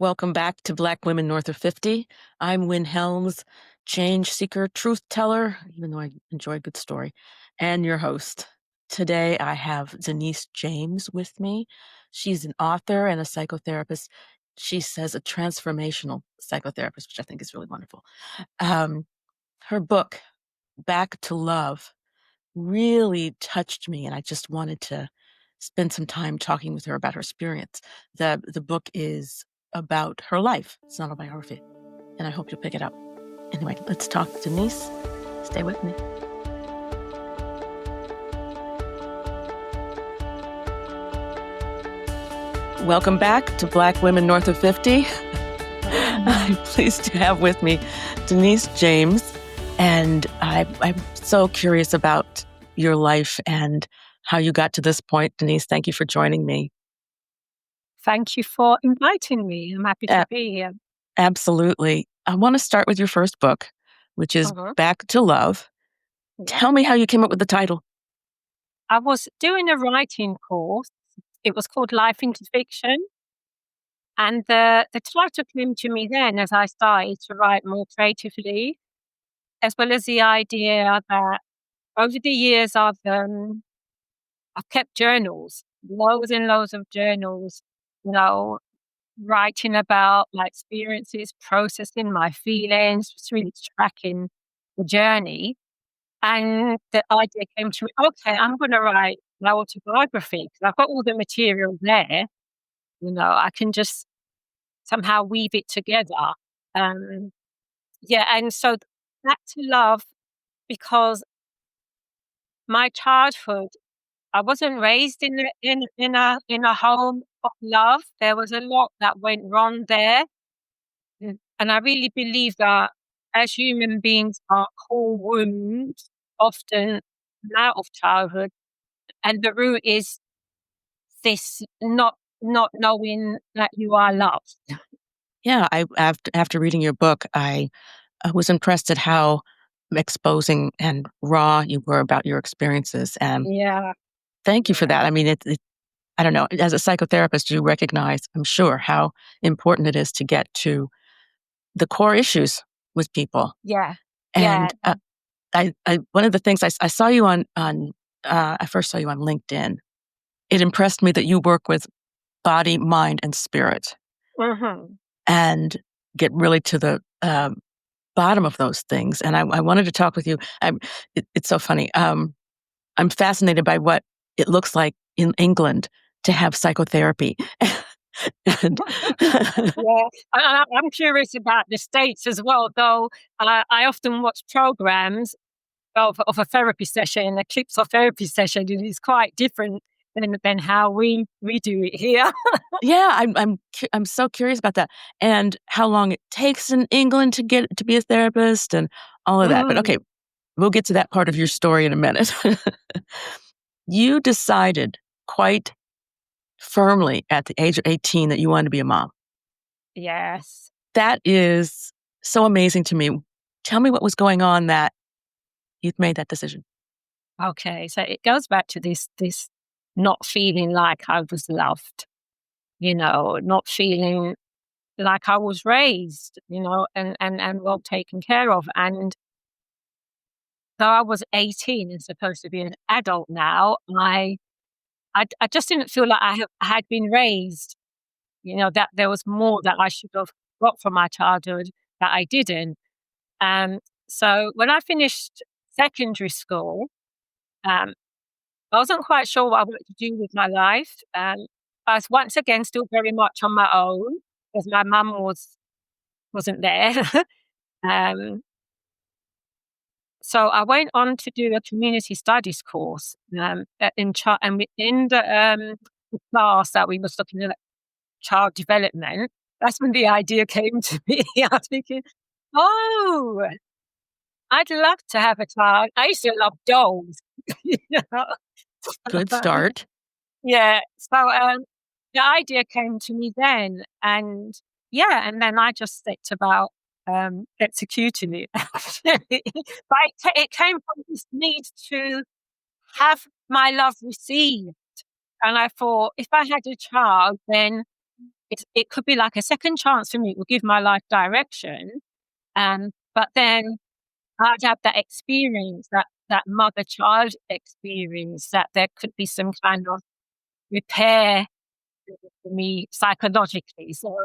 Welcome back to Black Women North of 50. I'm Wynn Helms, change seeker, truth teller, even though I enjoy a good story, and your host. Today I have Denise James with me. She's an author and a psychotherapist. She says a transformational psychotherapist, which I think is really wonderful. Her book, Back to Love, really touched me, and I just wanted to spend some time talking with her about her experience. The book is about her life. It's not a biography, and I hope you'll pick it up. Anyway, let's talk. Denise, stay with me. Welcome back to Black Women North of 50. I'm pleased to have with me Denise James, and I'm so curious about your life and how you got to this point. Denise, thank you for joining me. Thank you for inviting me. I'm happy to be here. Absolutely. I want to start with your first book, which is Back to Love. Yeah. Tell me how you came up with the title. I was doing a writing course. It was called Life into Fiction. And the title came to me then as I started to write more creatively, as well as the idea that over the years I've kept journals, loads and loads of journals, writing about my experiences, processing my feelings, just really tracking the journey. And the idea came to me, okay, I'm going to write my autobiography because I've got all the material there. I can just somehow weave it together. And so Back to Love, because my childhood, I wasn't raised in a home of love. There was a lot that went wrong there. And I really believe that as human beings, our core wounds often come out of childhood. And the root is this not knowing that you are loved. Yeah, after reading your book, I was impressed at how exposing and raw you were about your experiences. And thank you for that. I mean, I don't know, as a psychotherapist, you recognize, I'm sure, how important it is to get to the core issues with people. Yeah. And I one of the things I saw you on I first saw you on LinkedIn. It impressed me that you work with body, mind, and spirit, and get really to the bottom of those things. And I wanted to talk with you. It's so funny. I'm fascinated by what it looks like in England to have psychotherapy. I'm curious about the States as well, though I often watch programs of a therapy session, a clips of therapy session, and it's quite different than how we do it here. Yeah, I'm so curious about that, and how long it takes in England to get to be a therapist and all of that. But okay, we'll get to that part of your story in a minute. You decided quite firmly at the age of 18 that you wanted to be a mom. Yes. That is so amazing to me. Tell me what was going on that you'd made that decision. Okay, so it goes back to this not feeling like I was loved, not feeling like I was raised, and well taken care of. And though I was 18 and supposed to be an adult now, I just didn't feel like I had been raised, that there was more that I should have got from my childhood that I didn't. So when I finished secondary school, I wasn't quite sure what I wanted to do with my life. I was once again still very much on my own because my mum wasn't there. So I went on to do a community studies course in the class that we was looking at child development. That's when the idea came to me. I was thinking, I'd love to have a child. I used to love dolls. Good start. Yeah. So the idea came to me then, and then I just set about executing it. But it came from this need to have my love received, and I thought if I had a child, then it could be like a second chance for me. It will give my life direction. But then I'd have that experience, that mother-child experience, that there could be some kind of repair for me psychologically. So,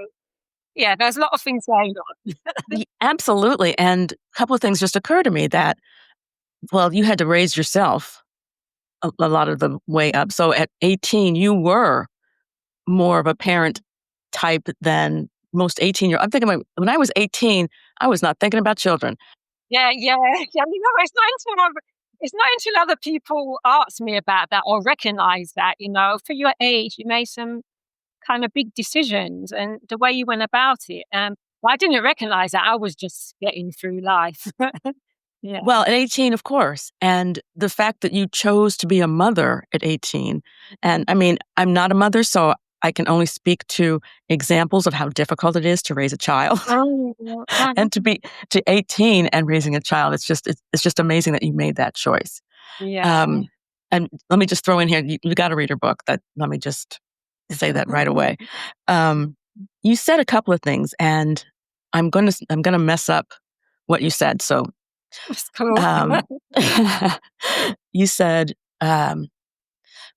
yeah, there's a lot of things going on. Absolutely. And a couple of things just occur to me that, well, you had to raise yourself a lot of the way up. So at 18, you were more of a parent type than most 18-year. I'm thinking when I was 18, I was not thinking about children. Yeah, yeah, yeah. It's not until other people ask me about that or recognize that, for your age, you made some kind of big decisions and the way you went about it. Well, I didn't recognize that. I was just getting through life. Yeah. Well, at 18, of course. And the fact that you chose to be a mother at 18, and I mean, I'm not a mother, so I can only speak to examples of how difficult it is to raise a child. Oh, And to 18 and raising a child, it's just amazing that you made that choice. yeah. Um, and let me just throw in here, you got to read her book. Let me just say that right away. Um, you said a couple of things, and I'm gonna mess up what you said. So That's cool. um, you said um,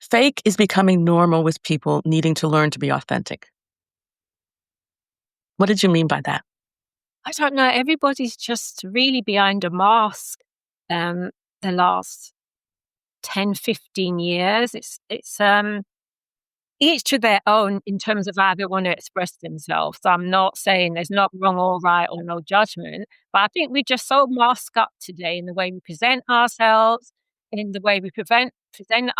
fake is becoming normal with people needing to learn to be authentic. What did you mean by that? I don't know. Everybody's just really behind a mask. The last 10, 15 years. It's each to their own in terms of how they want to express themselves. So I'm not saying there's not wrong or right or no judgment, but I think we're just so masked up today in the way we present ourselves, in the way we present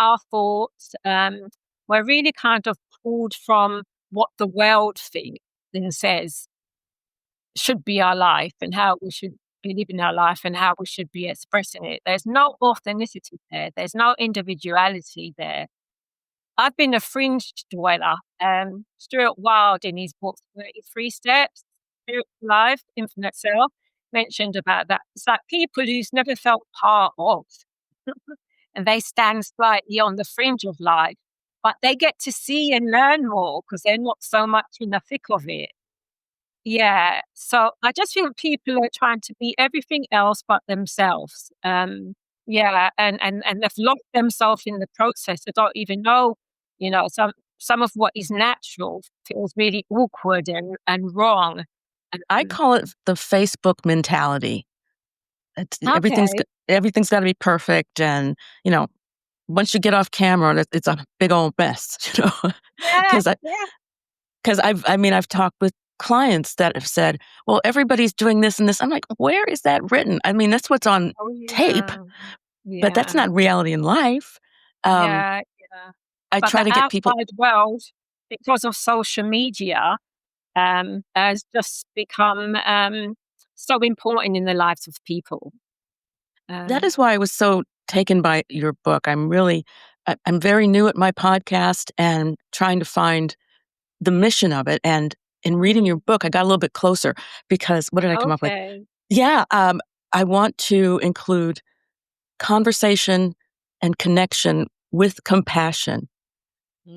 our thoughts. We're really kind of pulled from what the world thinks and says should be our life and how we should be living our life and how we should be expressing it. There's no authenticity there. There's no individuality there. I've been a fringe dweller. Stuart Wilde in his book 33 Steps, Spiritual Life, Infinite Self, mentioned about that. It's like people who's never felt part of, and they stand slightly on the fringe of life, but they get to see and learn more because they're not so much in the thick of it. Yeah. So I just think people are trying to be everything else but themselves. Yeah, and they've locked themselves in the process. They don't even know, some of what is natural feels really awkward and wrong. I Um, call it the Facebook mentality. okay. Everything's got to be perfect, and you know, once you get off camera, it's a big old mess. Yeah. Because Yeah. I've talked with clients that have said, "Well, everybody's doing this and this." I'm like, "Where is that written?" I mean, that's what's on Oh tape, yeah. but that's Yeah. not reality in life. Um, Yeah. Yeah. I But try the to get people. outside world, because of social media, has just become so important in the lives of people. That Um, is why I was so taken by your book. I'm very new at my podcast and trying to find the mission of it. And in reading your mhm. book, I got a little bit closer because what did I come up with? Okay. Yeah, I want to include conversation and connection with compassion.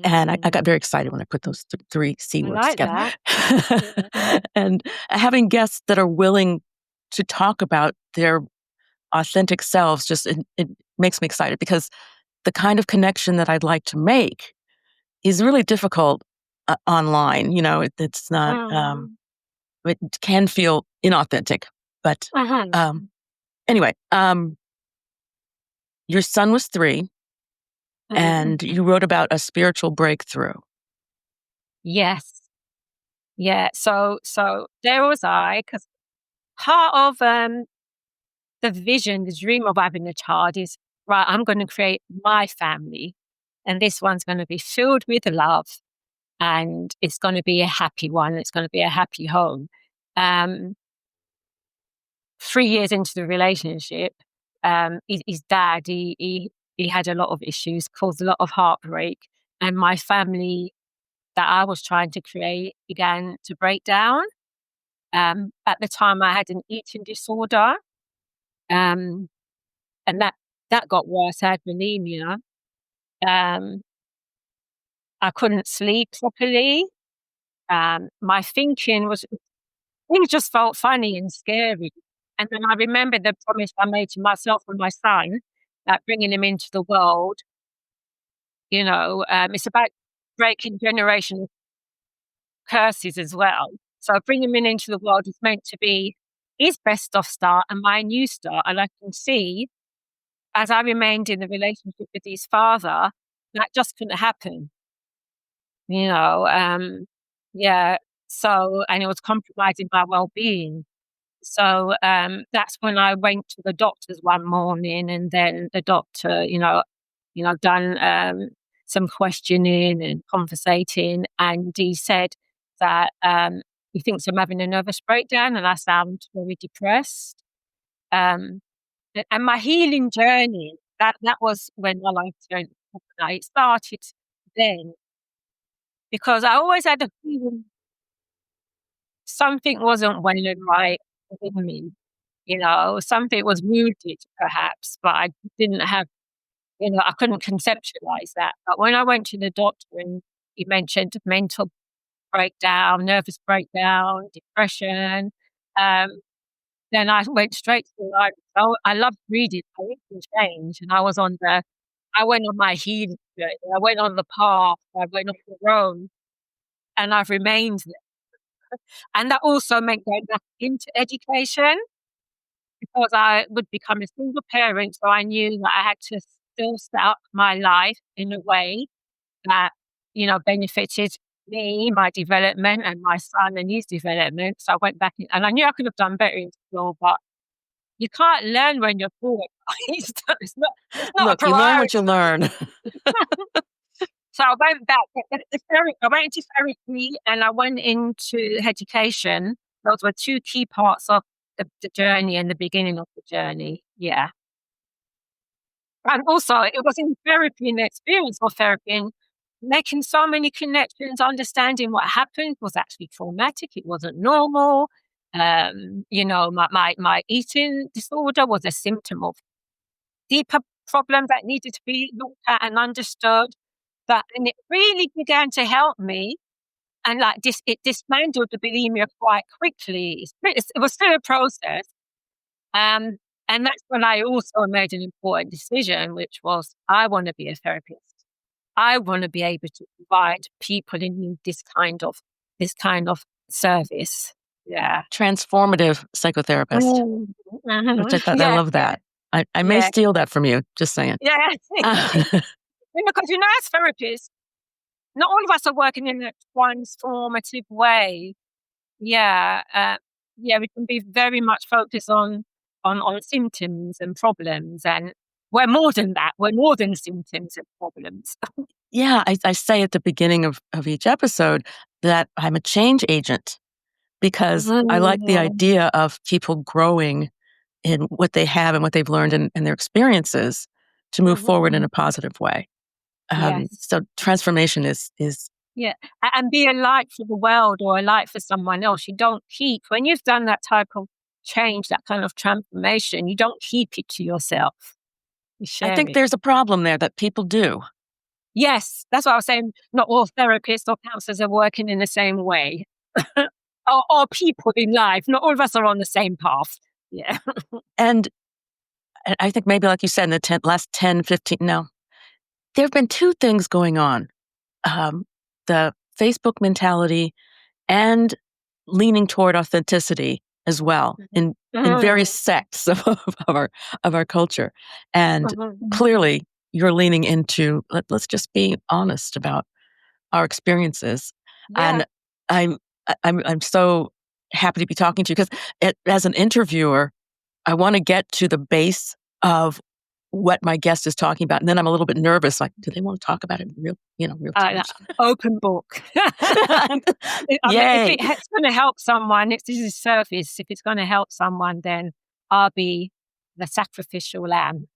And I got Mm, very excited when I put those three C I words like together. that. Yeah. And having guests that are willing to talk about their authentic selves, it makes me excited because the kind of connection that I'd like to make is really difficult online. It's not, Mm. it can feel inauthentic. But Mhm. um, anyway, your son was 3 Mhm. and you wrote about a spiritual breakthrough. Yes. Yeah. So there was I, because part of the vision, the dream of having a child is right. I'm going to create my family, and this one's going to be filled with love, and it's going to be a happy one. It's going to be a happy home. Um, 3 years into the relationship, his dad, he had a lot of issues, caused a lot of heartbreak, and my family that I was trying to create began to break down. At the time, I had an eating disorder, um, and that got worse. I had bulimia. Um, I couldn't sleep properly. My thinking was, things just felt funny and scary. And then I remember the promise I made to myself and my son, that bringing him into the world, it's about breaking generational curses as well. So bringing him into the world is meant to be his best of start and my new start. And I can see, as I remained in the relationship with his father, that just couldn't happen, you know. Yeah. So, and it was compromising my well-being. So that's when I went to the doctors one morning, and then the doctor, done some questioning and conversating, and he said that he thinks I'm having a nervous breakdown, and I sound very depressed. Um, and my healing journey, that was when my life turned. It started then, because I always had a feeling something wasn't well and right within me. Something was wounded perhaps, but I didn't have, I couldn't conceptualize that. But when I went to the doctor and he mentioned mental breakdown, nervous breakdown, depression, um, then I went straight to the library. So I loved reading. I read change, and I went on my healing journey. I went on the path. I went on the road, and I've remained there. And that also meant going back into education, because I would become a single parent. So I knew that I had to still set up my life in a way that, benefited me, my development, and my son and his development. So I went back in, and I knew I could have done better in school, but you can't learn when you're poor. It's not a Look, you learn what priority. you learn. So I went back. I went into therapy and I went into education. Those were two key parts of the journey and the beginning of the journey. Yeah. And also, it was in therapy and the experience of therapy and making so many connections, understanding what happened was actually traumatic. It wasn't normal. My eating disorder was a symptom of deeper problems that needed to be looked at and understood. And it really began to help me. And it dismantled the bulimia quite quickly. It was still a process. Um, and that's when I also made an important decision, which was I want to be a therapist. I want to be able to provide people in need this kind of service. Yeah. Transformative psychotherapist, Mm. which I Mhm. thought I Yeah, love yeah, that. I may yeah, steal that from you, just saying. yeah. Because as therapists, not all of us are working in a transformative way. Yeah, yeah, we can be very much focused on symptoms and problems, and we're more than that. We're more than symptoms and problems. Yeah, I say at the beginning of each episode that I'm a change agent because I like the Mm, idea of people growing in what they have and what they've learned and their experiences to move forward in mhm. a positive way. Yes. So transformation is Yeah, and be a light for the world or a light for someone else. You don't keep when you've done that type of change, that kind of transformation, you don't keep it to yourself. You I share think it. there's a problem there that people do. Yes, that's what I was saying. Not all therapists or counselors are working in the same way. or people in life. Not all of us are on the same path. Yeah. And I think maybe like you said in the last 10, 15, no, there have been two things going on. The Facebook mentality and leaning toward authenticity as well Mhm. in various Mhm. sects of our culture. And Mhm. clearly you're leaning into let's just be honest about our experiences. Yeah. And I'm I'm so happy to be talking to you because as an interviewer, I want to get to the base of what my guest is talking about. And then I'm a little bit nervous, like, do they want to talk about it in real Yeah. terms? Open book. I mean, if Yay. it's going to help someone, this is surface. If it's going to help someone, then I'll be the sacrificial lamb.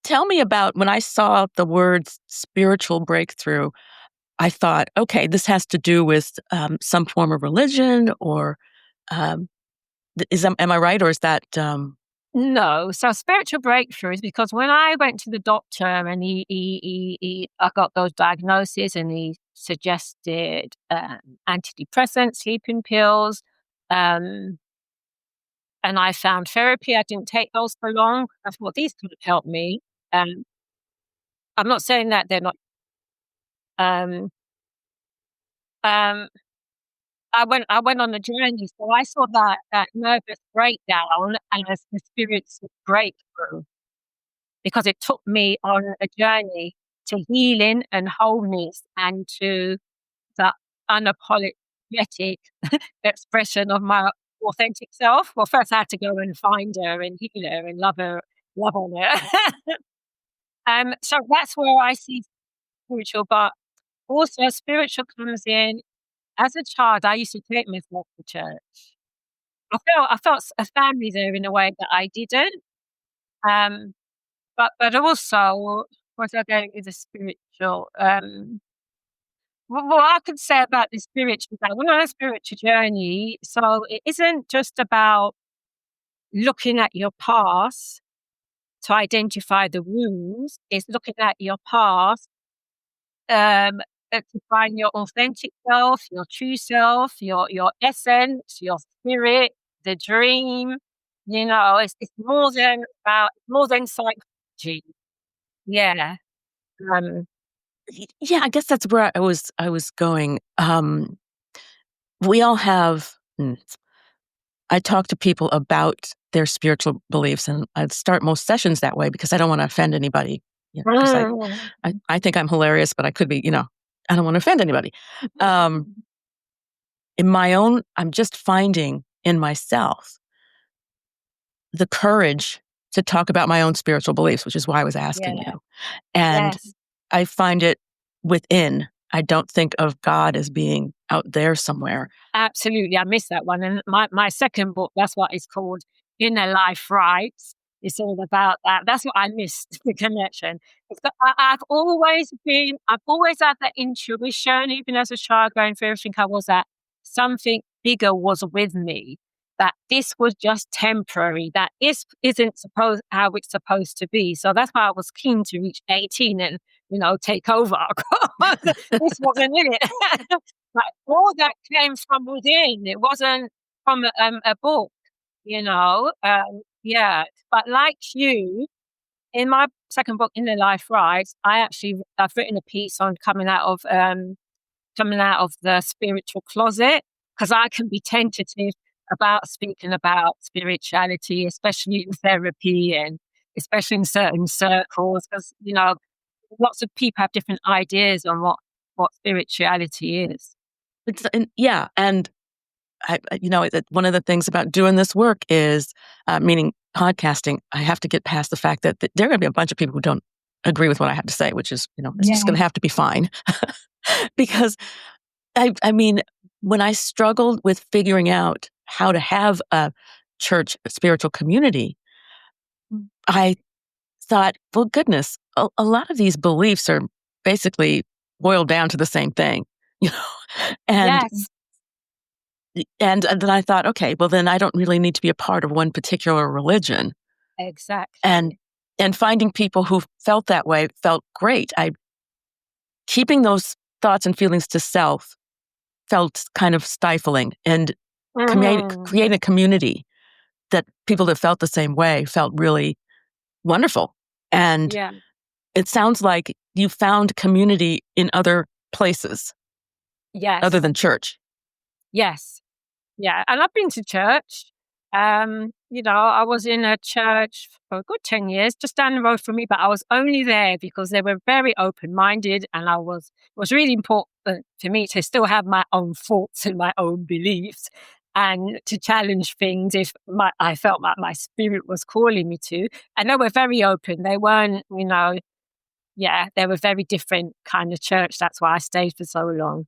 Tell me about when I saw the words spiritual breakthrough, I thought, okay, this has to do with some form of religion or um, am I right? Or is that No. So spiritual breakthroughs, because when I went to the doctor and I got those diagnoses and he suggested antidepressants, sleeping pills, um, and I found therapy. I didn't take those for long. I thought these could have helped me. Um, I'm not saying that they're not. Um, um, I went on a journey, so I saw that nervous breakdown as the spiritual breakthrough, because it took me on a journey to healing and wholeness and to the unapologetic expression of my authentic self. Well, first I had to go and find her and heal her and love on her. So that's where I see spiritual, but also spiritual comes in. As a child, I used to take myself to church. I felt a family there in a way that I didn't. Um, but also, what I going is a spiritual. What I could say about the spiritual, that we're on a spiritual journey, so it isn't just about looking at your past to identify the wounds. It's looking at your past um, to find your authentic self, your true self, your essence, your spirit, the dream. It's more than psychology. Yeah. Um, Yeah, I guess that's where I was going. We all have I talk to people about their spiritual beliefs, and I'd start most sessions that way because I don't wanna offend anybody, because mm, I think I'm hilarious, but I could be, I don't wanna offend anybody. Um, in my own I'm just finding in myself the courage to talk about my own spiritual beliefs, which is why I was asking yeah. you. And Yes. I find it within. I don't think of God as being out there somewhere. Absolutely, I missed that one, and my second book, that's what it's called, Inner Life Rights. It's all about that. That's what I missed, the connection. Because I've always had that intuition, even as a child going through everything I was at, something bigger was with me, that this was just temporary, that this isn't supposed how it's supposed to be. So that's why I was keen to reach 18 and, take over. This wasn't it. But all that came from within. It wasn't from a book, yeah. But like you, in my second book, Inner Life Rise, I've written a piece on coming out of the spiritual closet, because I can be tentative about speaking about spirituality, especially in therapy and especially in certain circles, because lots of people have different ideas on what spirituality is. Yeah, and one of the things about doing this work is, meaning podcasting, I have to get past the fact that there are going to be a bunch of people who don't agree with what I have to say, which is, it's just going to Yeah. have to be fine. Because I mean, when I struggled with figuring out how to have a church spiritual community, I thought, well, goodness, a lot of these beliefs are basically boiled down to the same thing, you know, and Yes, then I thought, okay, well, then I don't really need to be a part of one particular religion. And exactly. and finding people who felt that way felt great. I keeping those thoughts and feelings to self felt kind of stifling, and Mhm. create a community that people that felt the same way felt really wonderful. And Yeah. it sounds like you found community in other places other Yes. than church. Yes. Yeah, and I've been to church. I was in a church for a good 10 years, just down the road from me, but I was only there because they were very open-minded, and it was really important for me to still have my own thoughts and my own beliefs, and to challenge things if I felt like my spirit was calling me to. And they were very open. They weren't, yeah, they were very different kind of church. That's why I stayed for so long.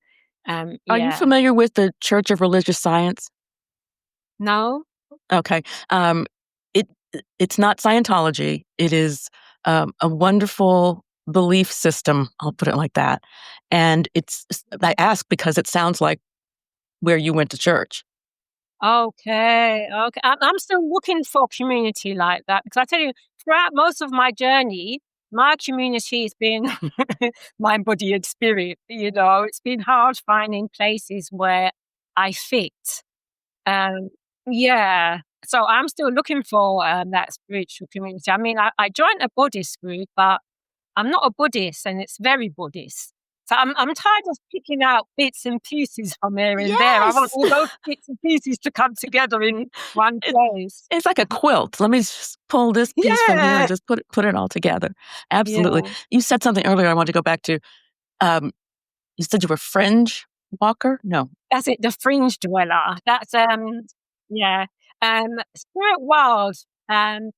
Are you Yeah. familiar with the Church of Religious Science? No? Okay. It it's not Scientology. It is a wonderful belief system. I'll put it like that. And I ask because it sounds like where you went to church. Okay, okay. I'm still looking for community like that because I tell you, throughout most of my journey, my community has been mind, body, and spirit. It's been hard finding places where I fit. Um, yeah. So I'm still looking for that spiritual community. I mean, I joined a Buddhist group, but I'm not a Buddhist, and it's very Buddhist. So I'm tired of picking out bits and pieces from here and there. I want Yes. all those bits and pieces to come together in one It place. it's like a quilt. Let me just pull this piece from here and Yeah, just put it all together. Absolutely. yeah. You said something earlier I want to go back to. Um, you said you were fringe walker? No. That's it. The fringe dweller. That's yeah. Spirit world. Um,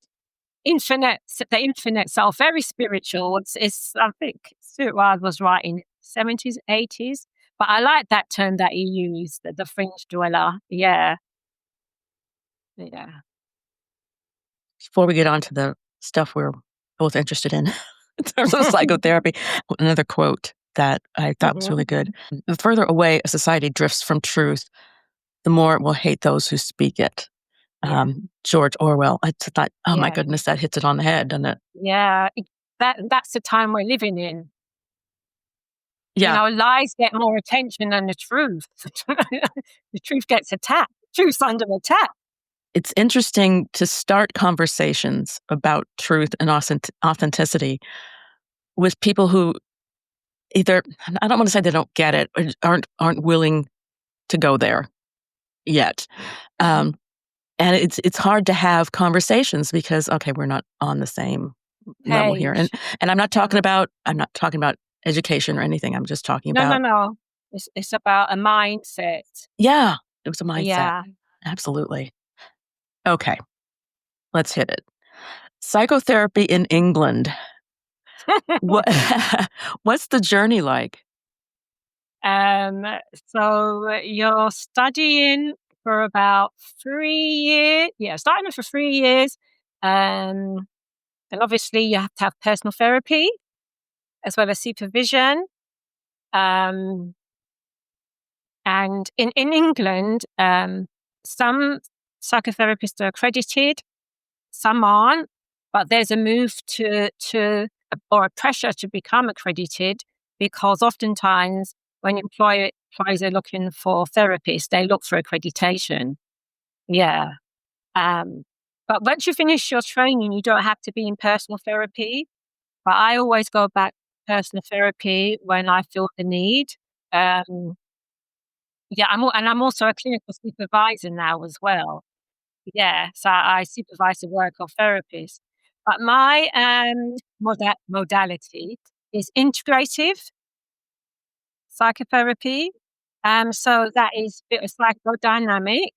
the infinite self, very spiritual. It's I think Stuart Wilde was right in 70s, 80s. But I like that term that he used, the fringe dweller. Yeah, yeah. Before we get on to the stuff we're both interested in, in terms of psychotherapy, another quote that I thought was really Mhm. good. The further away a society drifts from truth, the more it will hate those who speak it. Yeah, George Orwell. I just thought, oh my yeah, goodness, that hits it on the head, doesn't it? yeah. That's the time we're living in. Yeah, Lies get more attention than the truth. The truth gets attacked. Truth's under attack. it's interesting to start conversations about truth and authenticity with people who either, I don't want to say they don't get it, or aren't willing to go there yet. Mhm. Um, and it's hard to have conversations because, okay, we're not on the same level here. And Page. and Uh-huh. I'm not talking about education or anything. I'm just talking No, no, about, no. It's about a mindset. yeah, it was a mindset. Yeah. Absolutely. Okay, let's hit it. Psychotherapy in England. What what's the journey like? Um, so you're studying for about 3 years. Yeah, starting for 3 years. Um, and obviously you have to have personal therapy as well as supervision. Um, and in England, some psychotherapists are accredited, some aren't, but there's a move or a pressure to become accredited because oftentimes when employers are looking for therapists, they look for accreditation. Yeah. Um, but once you finish your training, you don't have to be in personal therapy. But I always go back to personal therapy when I feel the need. Um, yeah, I'm also a clinical supervisor now as well. Yeah, so I supervise the work of therapists. But my modality is integrative psychotherapy. So that is a bit of psychodynamic,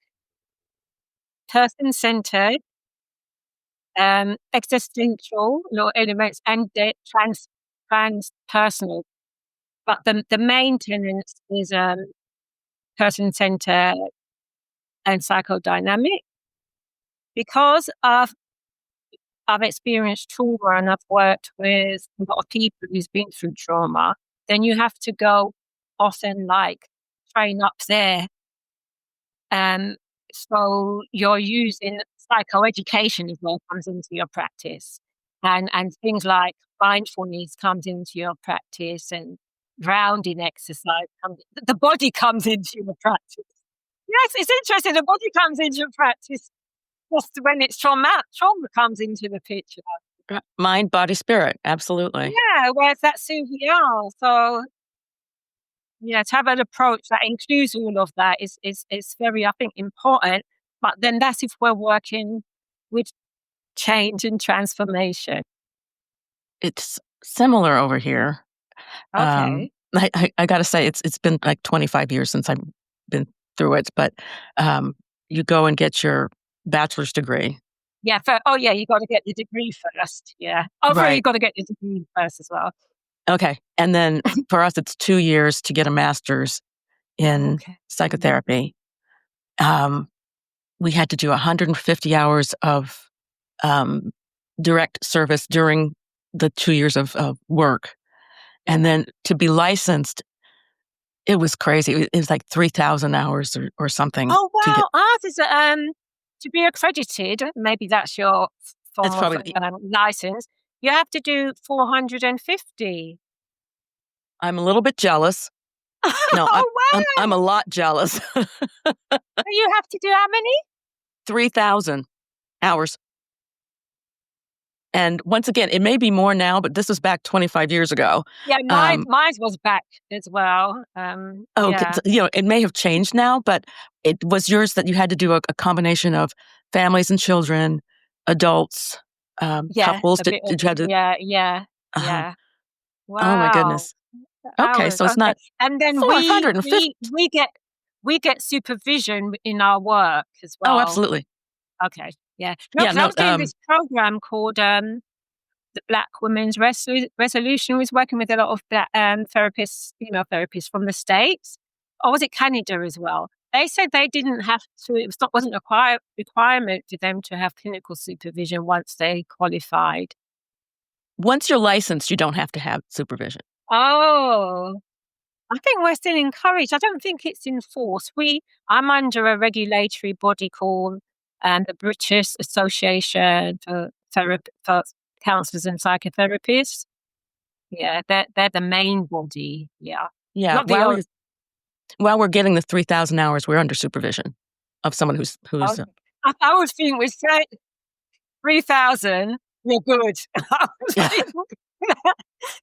person centered, existential little elements, and transpersonal. But the main tenets is person centered and psychodynamic because I've experienced trauma and I've worked with a lot of people who's been through trauma, then you have to go often like train up there. Um, so you're using psychoeducation as well comes into your practice. And things like mindfulness comes into your practice and grounding exercise the body comes into your practice. Yes, it's interesting. The body comes into your practice just when it's trauma comes into the picture. Mind, body, spirit. Absolutely. Yeah, whereas that's who we are. So, yeah, to have an approach that includes all of that is very, I think, important. But then that's if we're working with change and transformation. It's similar over here. Okay. I gotta say it's been like 25 years since I've been through it, but, you go and get your bachelor's degree. Yeah. Oh, yeah. You got to get the degree first. Yeah. Over here, you Right. got to get the degree first as well. Okay, and then for us, it's 2 years to get a master's in Okay. psychotherapy. Um, we had to do 150 hours of, um, direct service during the 2 years of work, and Yeah. then to be licensed, It was crazy. It was like 3,000 hours or something Oh, to get. wow. Ours is, to be accredited, maybe that's your It's form of, probably. license, you have to do 450. I'm a little bit jealous. No, I'm Oh, I'm a wow. lot jealous. You have to do how many? 3,000 hours. And once again, it may be more now, but this was back 25 years ago. Yeah, mine Um, mine was back as well. okay, Yeah. it may have changed now, but it was yours that you had to do a combination of families and children, adults, Yeah, couples. a Did, bit of did you have to? yeah, yeah, Uh, yeah. oh my Wow. goodness. Okay, Hours, so it's okay. not And then 450. we get supervision in our work as Oh, well. absolutely. Okay, yeah. No, Yeah, 'cause I no. was doing this program called, the Black Women's Resolution. Was working with a lot of black, therapists, female therapists from the States, or was it Canada as well? They said they didn't have to, it wasn't a requirement for them to have clinical supervision once they qualified. Once you're licensed, you don't have to have supervision. Oh. I think we're still encouraged. I don't think it's enforced. I'm under a regulatory body called the British Association for Counsellors and Psychotherapists. Yeah, they're the main body. Yeah, Yeah, not the only. while we're getting the 3,000 hours, we're under supervision of someone who's I would think with 3,000, you're good. I was yeah. like,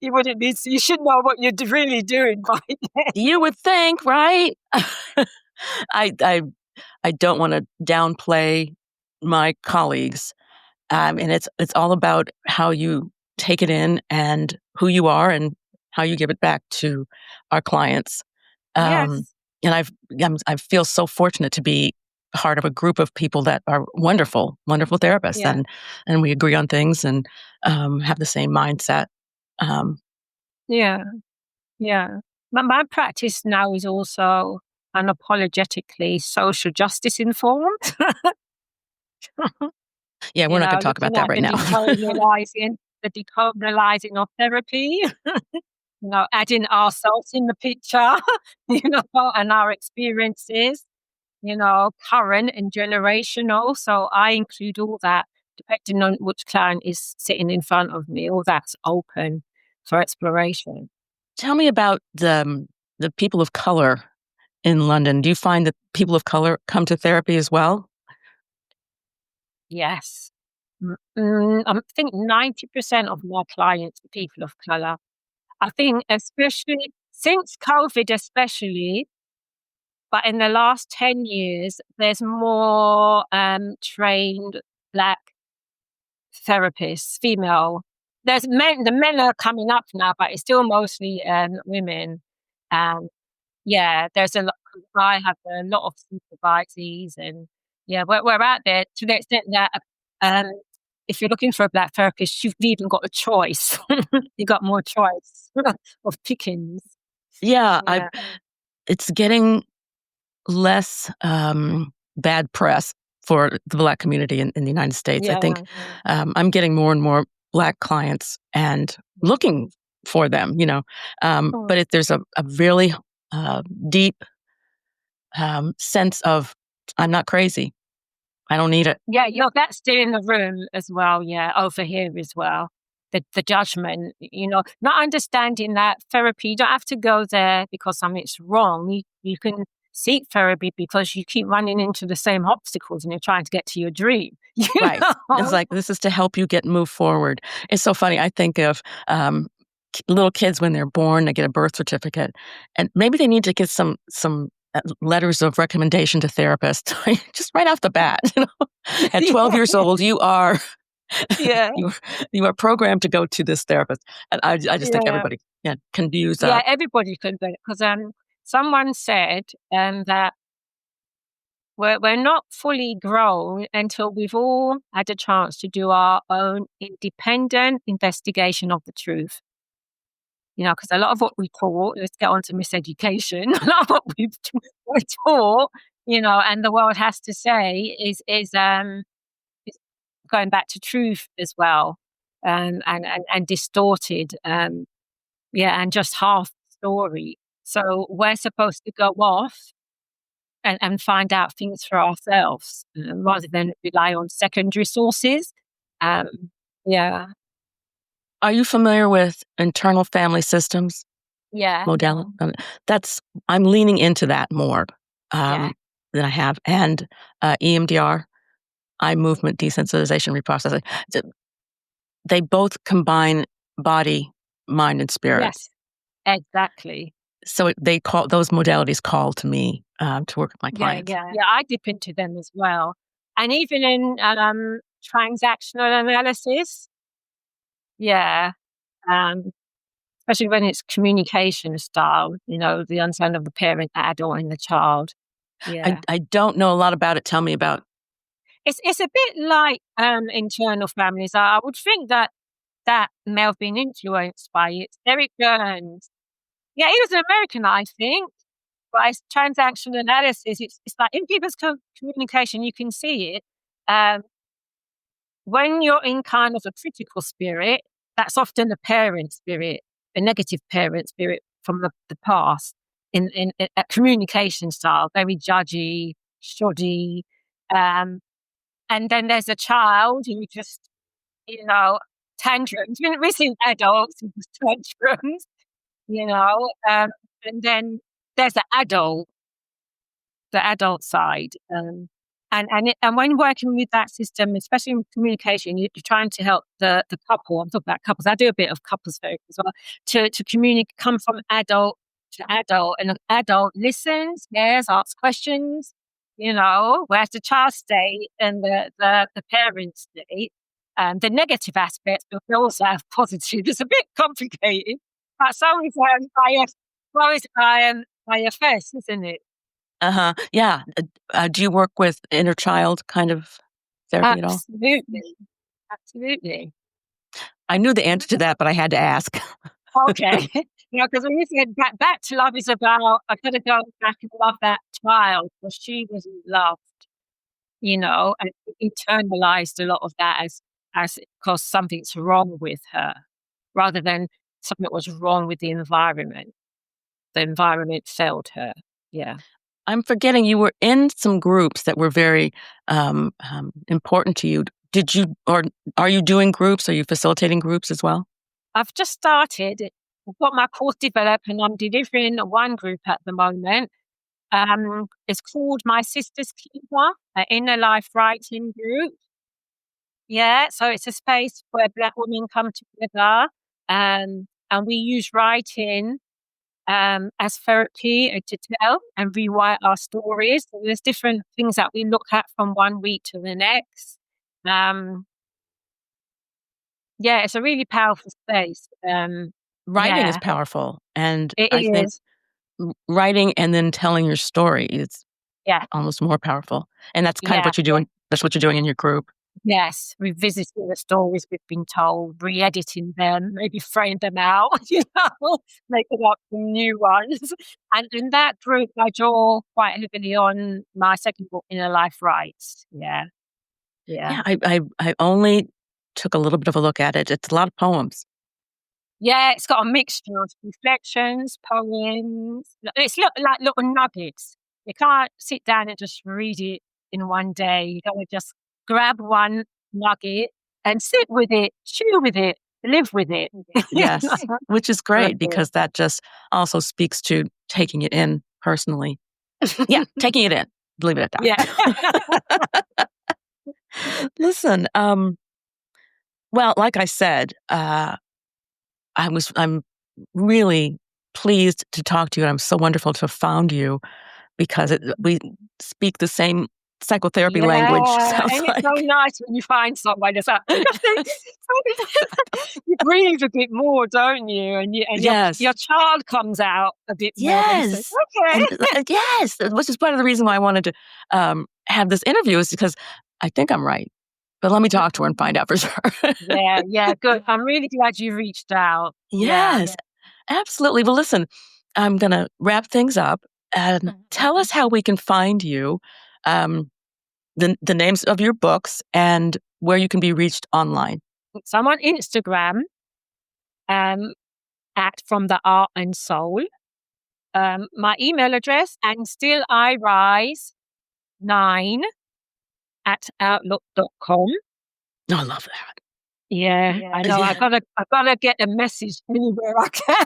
you wouldn't be. You should know what you're really doing by then. You would think, right? I I I don't want to downplay my colleagues, and it's all about how you take it in and who you are and how you give it back to our clients. Um, Yes. and I feel so fortunate to be part of a group of people that are wonderful, wonderful therapists, Yeah. and we agree on things and have the same mindset. Um, Yeah. Yeah. My practice now is also unapologetically social justice informed. yeah, we're not going to talk about Looking that at right now. the decolonializing of therapy, adding ourselves in the picture, and our experiences, current and generational. So I include all that, depending on which client is sitting in front of me, all that's open for exploration. Tell me about the people of color in London. Do you find that people of color come to therapy as well? Yes. I think 90% of my clients are people of color. I think especially since COVID especially, but in the last 10 years, there's more, trained Black therapists, female. The men are coming up now, but it's still mostly, women. Um Yeah, there's a lot. I have a lot of supervisees, and yeah, we're out there to the extent that, um, if you're looking for a Black therapist, you've even got a choice. You got more choice of pickings. Yeah, I Yeah, it's getting less bad press for the Black community in the United States. I think yeah. I'm getting more and more Black clients and looking for them. Oh, But there's a really uh, deep sense of I'm not crazy. I don't need it. yeah, that's still in the room as well. Yeah, over here as well. The judgment, not understanding that therapy, you don't have to go there because something's wrong. You can seek therapy because you keep running into the same obstacles and you're trying to get to your dream. Right. It's like this is to help you move forward. It's so funny. I think of little kids when they're born, they get a birth certificate, and maybe they need to get some letters of recommendation to therapists just right off the bat. At 12 years Yeah, old, you are yeah, you you are programmed to go to this therapist, and I just think yeah. everybody can use Yeah, everybody can do it because someone said that we're not fully grown until we've all had a chance to do our own independent investigation of the truth. Because a lot of what we taught, let's get on to miseducation, a lot of what we're taught, and the world has to say is going back to truth as well, and distorted, yeah, and just half the story. So we're supposed to go off and find out things for ourselves rather than rely on secondary sources. Um, yeah, Are you familiar with internal family systems yeah, modality? That's I'm leaning into that more yeah, um, than I have, and EMDR, eye movement desensitization reprocessing. Th- They both combine body, mind, and spirit. yes, exactly. They call those modalities call to me to work with my Yeah, clients. yeah. I dip into them as well. And even in transactional analysis, yeah, um, especially when it's communication style, the understanding of the parent, the adult, and the child. Yeah. I don't know a lot about it. Tell me about. It's a bit like internal families. I would think that may have been influenced by it. Eric Burns. Yeah, he was an American, I think. But it's transactional analysis. It's like in people's communication, you can see it. Um, when you're in kind of a critical spirit, that's often the parent spirit, a negative parent spirit from the past in a communication style, very judgy, shoddy. Um, and then there's a child who just, you know, tantrums. We've seen adults who just tantrums, you know, and then there's the adult side. And when working with that system, especially in communication, you're trying to help the couple. I'm talking about couples. I do a bit of couples therapy as well. To communicate, come from adult to adult, and an adult listens, cares, asks questions. Whereas the child state and the parent state, the negative aspects, but they also have positive. It's a bit complicated, but so is IFS, isn't it? Uh-huh. Yeah. Do you work with inner child kind of therapy at all? Absolutely. Absolutely. I knew the answer to that, but I had to ask. Okay. Because when you said back to love is about, I gotta go back and love that child because she wasn't loved, and internalized a lot of that as because something's wrong with her, rather than something was wrong with the environment. The environment failed her. Yeah. I'm forgetting you were in some groups that were very important to you. Did you, or are you doing groups? Are you facilitating groups as well? I've just started. I've got my course developed and I'm delivering one group at the moment. It's called My Sister's Keeper, an inner life writing group. Yeah, so it's a space where Black women come together, and we use writing as therapy to tell and rewrite our stories. So there's different things that we look at from one week to the next. Um, yeah, it's a really powerful space. Writing is Yeah, powerful. And it I think is. writing and then telling your story is Yeah, almost more powerful. And that's kind of yeah. what you're doing. That's what you're doing in your group. Yes, revisiting the stories we've been told, re-editing them, maybe frame them out, making up some new ones. And in that group, I draw quite heavily on my second book, Inner Life Rights. Yeah, yeah. Yeah, I only took a little bit of a look at it. It's a lot of poems. Yeah, it's got a mixture of reflections, poems. It's like little nuggets. You can't sit down and just read it in one day. You got to just grab one nugget and sit with it, chew with it, live with it. Yes, which is great Therefore, because that just also speaks to taking it in personally. Yeah, taking it in. Leave it at yeah. that. Listen, well, like I said, I'm really pleased to talk to you, and I'm so wonderful to have found you because we speak the same psychotherapy language, Yeah, sounds and it's so like. nice when you find someone that's like, you breathe a bit more, don't you? And your Yes. child comes out a bit more when you say, Yes. okay. And yes, which is part of the reason why I wanted to have this interview is because I think I'm right. But let me talk to her and find out for sure. Yeah, yeah, good. I'm really glad you reached out. Yeah. Yes, absolutely. Well, listen, I'm going to wrap things up and tell us how we can find you, um, the names of your books, and where you can be reached online. So I'm on Instagram, um, at From the Art and Soul. my email address, and still I rise 9@outlook.com. Oh, I love that. Yeah, I know. Yeah. I gotta get a message anywhere I can.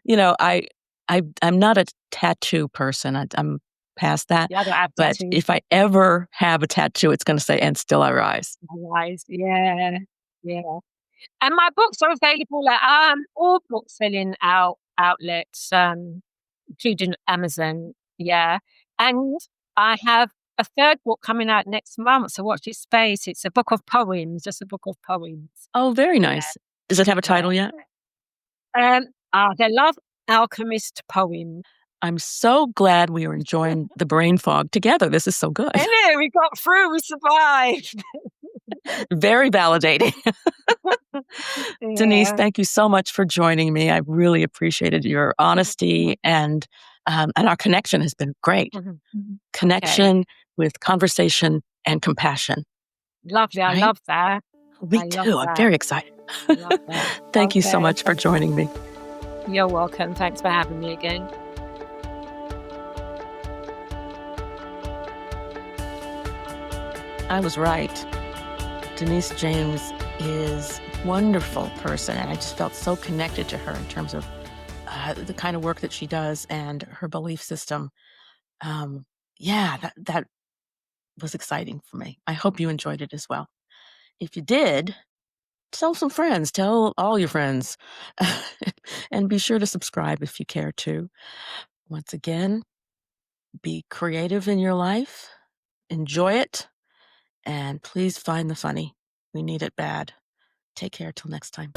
You know, I'm not a tattoo person. I'm past that, Yeah, I don't have but tattoos. if I ever have a tattoo, it's gonna say, "And still I rise." Otherwise, yeah, yeah. And my books are available at all book selling outlets, including Amazon. Yeah, and I have a third book coming out next month. So watch this space. It's a book of poems, just a book of poems. Oh, very Yeah, nice. Does it have a yeah. title yet? The Love Alchemist poem. I'm so glad we are enjoying the brain fog together. This is so good. Anyway, we got through. We survived. Very validating. Denise, Yeah. thank you so much for joining me. I really appreciated your honesty and our connection has been great. Mhm, mhm. Okay. Connection with conversation and compassion, Lovely. I right? love that. Me I love too. I'm that. very excited. I love that. Thank you so Okay. much for joining me. You're welcome. Thanks for having me again. I was right. Denise James is a wonderful person, and I just felt so connected to her in terms of the kind of work that she does and her belief system. Um, yeah, that was exciting for me. I hope you enjoyed it as well. If you did, tell some friends, tell all your friends, and be sure to subscribe if you care to. Once again, be creative in your life, enjoy it, and please find the funny. We need it bad. Take care till next time.